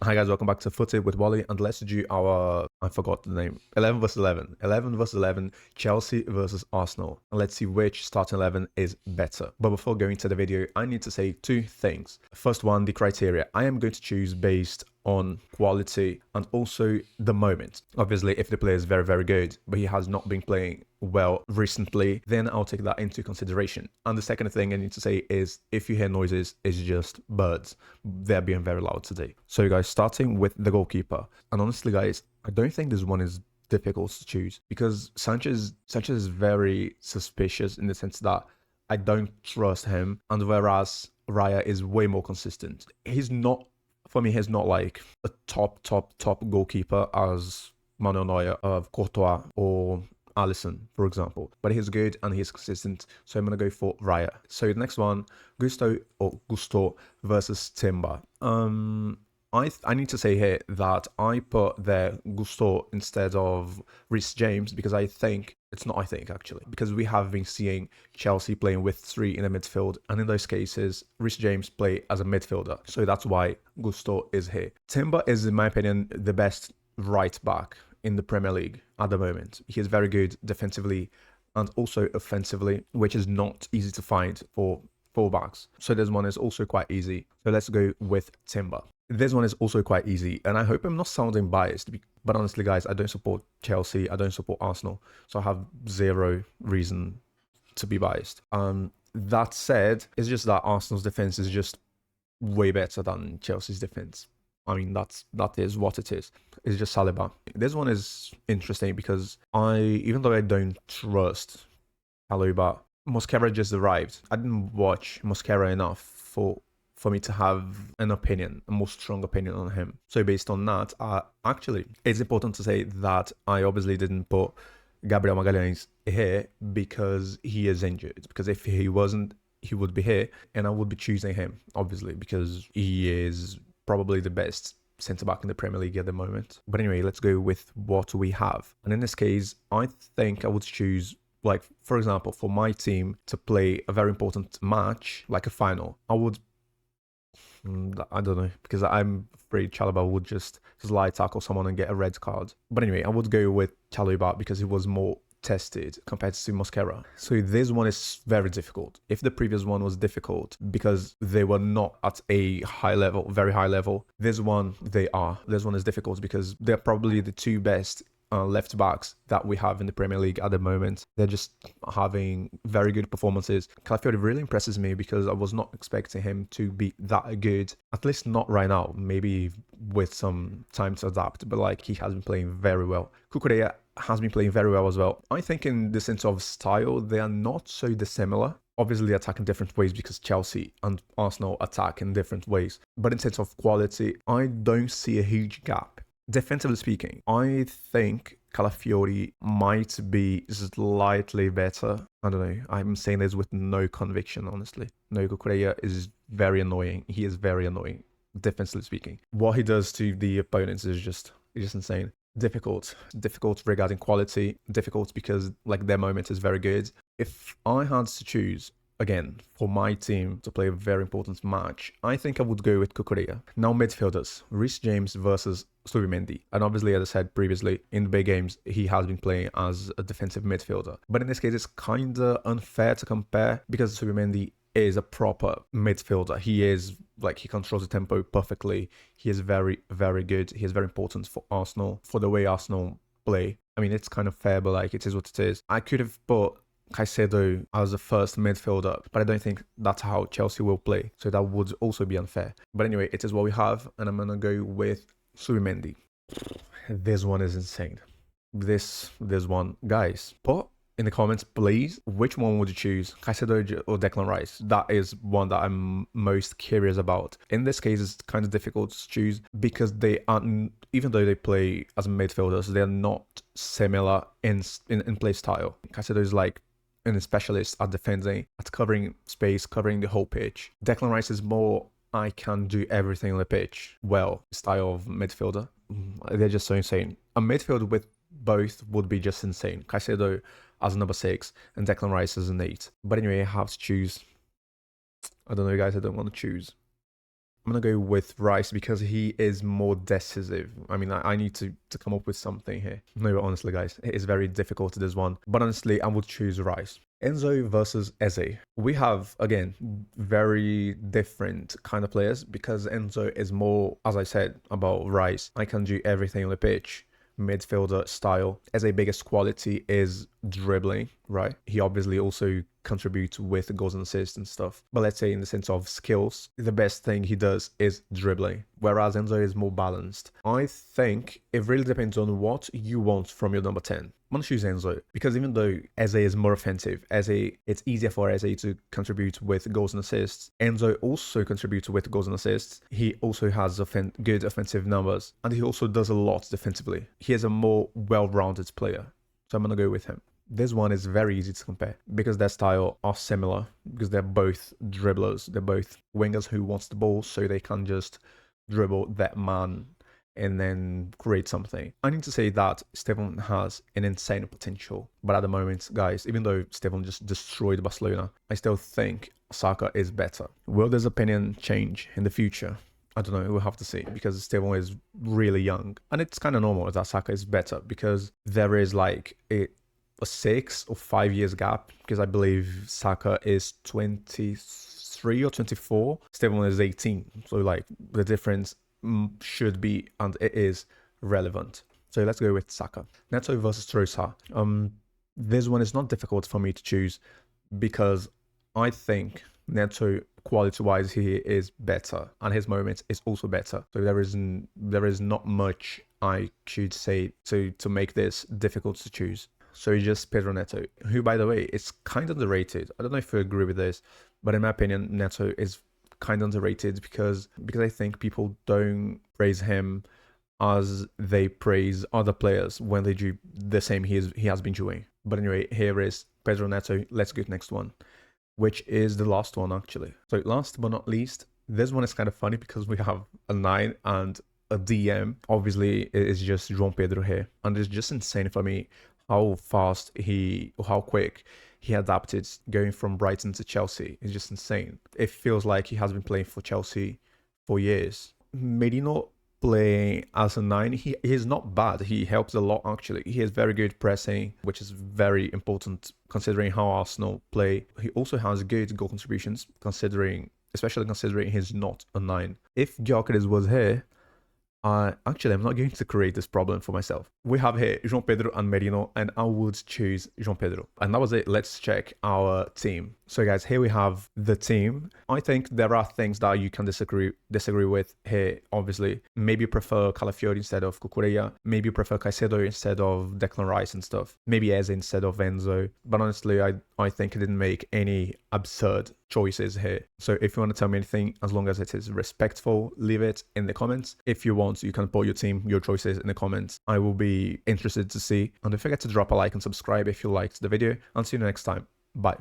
Hi guys, welcome back to FOOTY with Wally, and let's do our, I forgot the name, 11 versus 11. 11 versus 11, Chelsea versus Arsenal. And let's see which starting 11 is better. But before going to the video, I need to say two things. First one, the criteria. I am going to choose based on quality and also the moment. Obviously, if the player is very, very good, but he has not been playing well recently, then I'll take that into consideration. And the second thing I need to say is if you hear noises, it's just birds. They're being very loud today. So guys, starting with the goalkeeper. And honestly guys, I don't think this one is difficult to choose because Sanchez is very suspicious in the sense that I don't trust him, and whereas Raya is way more consistent. He's not, for me, he's not like a top goalkeeper as Manuel Neuer, of Courtois, or Alisson, for example. But he's good and he's consistent, so I'm gonna go for Raya. So the next one, Gusto versus Timber. I need to say here that I put there Gusto instead of Reece James because because we have been seeing Chelsea playing with three in the midfield, and in those cases, Reece James play as a midfielder. So that's why Gusto is here. Timber is, in my opinion, the best right back in the Premier League at the moment. He is very good defensively and also offensively, which is not easy to find for fullbacks. So this one is also quite easy. So let's go with Timber. This one is also quite easy, and I hope I'm not sounding biased, but honestly guys, I don't support Chelsea, I don't support Arsenal, so I have zero reason to be biased. That said, it's just that Arsenal's defense is just way better than Chelsea's defense. I mean, that is what it is. It's just Saliba. This one is interesting because even though I don't trust Saliba, Mosquera just arrived. I didn't watch Mosquera enough for me to have an opinion, a more strong opinion on him. So based on that, actually, it's important to say that I obviously didn't put Gabriel Magalhães here because he is injured. Because if he wasn't, he would be here, and I would be choosing him, obviously, because he is probably the best centre-back in the Premier League at the moment. But anyway, let's go with what we have. And in this case, I think I would choose, like, for example, for my team to play a very important match, like a final, I don't know, because I'm afraid Chalobah would just slide tackle someone and get a red card. But anyway, I would go with Chalobah because he was more tested compared to Mosquera. So this one is very difficult. If the previous one was difficult because they were not at a high level, very high level, this one they are. This one is difficult because they're probably the two best left backs that we have in the Premier League at the moment. They're just having very good performances. Calafiori really impresses me because I was not expecting him to be that good, at least not right now, maybe with some time to adapt, but like he has been playing very well. Cucurella has been playing very well as well. I think in the sense of style, they are not so dissimilar. Obviously, they attack in different ways because Chelsea and Arsenal attack in different ways. But in terms of quality, I don't see a huge gap. Defensively speaking, I think Calafiori might be slightly better. I don't know. I'm saying this with no conviction, honestly. No, Cucurella is very annoying. He is very annoying, defensively speaking. What he does to the opponents is just insane. Difficult regarding quality. Difficult because like their moment is very good. If I had to choose, again, for my team to play a very important match, I think I would go with Cucurella. Now midfielders, Reece James versus Zubimendi. And obviously, as I said previously, in the big games, he has been playing as a defensive midfielder. But in this case, it's kind of unfair to compare because Zubimendi is a proper midfielder. He is, like, he controls the tempo perfectly. He is very, very good. He is very important for Arsenal, for the way Arsenal play. I mean, it's kind of fair, but like, it is what it is. I could have put Caicedo as the first midfielder, but I don't think that's how Chelsea will play, so that would also be unfair. But anyway, it is what we have, and I'm gonna go with Zubimendi. This one is insane. This one, guys, put in the comments, please, which one would you choose, Caicedo or Declan Rice? That is one that I'm most curious about. In this case, it's kind of difficult to choose because they aren't, even though they play as midfielders, they're not similar in play style. Caicedo is like a specialist at defending, at covering space, covering the whole pitch. Declan Rice is more, I can do everything on the pitch well, style of midfielder. They're just so insane. A midfield with both would be just insane. Caicedo as a number 6 and Declan Rice as an 8. But anyway, I have to choose. I don't know, guys. I don't want to choose. I'm gonna go with Rice because he is more decisive. I mean, I need to come up with something here. No, but honestly, guys, it is very difficult, this one. But honestly, I would choose Rice. Enzo versus Eze. We have, again, very different kind of players because Enzo is more, as I said about Rice, I can do everything on the pitch, midfielder style. Eze's biggest quality is dribbling, right? He obviously also contributes with goals and assists and stuff. But let's say in the sense of skills, the best thing he does is dribbling, whereas Enzo is more balanced. I think it really depends on what you want from your number 10. I'm gonna choose Enzo because even though Eze is more offensive, it's easier for Eze to contribute with goals and assists. Enzo also contributes with goals and assists. He also has good offensive numbers, and he also does a lot defensively. He is a more well-rounded player, so I'm gonna go with him. This one is very easy to compare because their style are similar because they're both dribblers. They're both wingers who wants the ball so they can just dribble that man and then create something. I need to say that Estêvão has an insane potential, but at the moment, guys, even though Estêvão just destroyed Barcelona, I still think Saka is better. Will this opinion change in the future? I don't know, we'll have to see because Estêvão is really young, and it's kind of normal that Saka is better because there is like a 6 or 5 years gap because I believe Saka is 23 or 24, Estêvão is 18, so like the difference should be, and it is, relevant. So let's go with Saka. Neto versus Trossard. This one is not difficult for me to choose because I think Neto quality-wise he is better and his moments is also better. So there is not much I should say to make this difficult to choose. So just Pedro Neto, who by the way is kind of underrated. I don't know if you agree with this, but in my opinion, Neto is kind of underrated because I think people don't praise him as they praise other players when they do the same he has been doing. But anyway, here is Pedro Neto. Let's go to the next one, which is the last one actually. So last but not least, this one is kind of funny because we have a 9 and a DM. Obviously, it is just João Pedro here, and it's just insane for me how quick he adapted going from Brighton to Chelsea. It's just insane. It feels like he has been playing for Chelsea for years. Merino playing as a 9, he is not bad. He helps a lot actually. He has very good pressing, which is very important considering how Arsenal play. He also has good goal contributions especially considering he's not a 9. If Gyökeres was here, actually, I'm not going to create this problem for myself. We have here João Pedro and Merino, and I would choose João Pedro. And that was it. Let's check our team. So guys, here we have the team. I think there are things that you can disagree with here, obviously. Maybe you prefer Calafiori instead of Cucurella. Maybe you prefer Caicedo instead of Declan Rice and stuff. Maybe Eze instead of Enzo. But honestly, I think I didn't make any absurd choices here. So if you want to tell me anything, as long as it is respectful, leave it in the comments. If you want, you can put your team, your choices in the comments. I will be interested to see. And don't forget to drop a like and subscribe if you liked the video. I'll see you next time. Bye.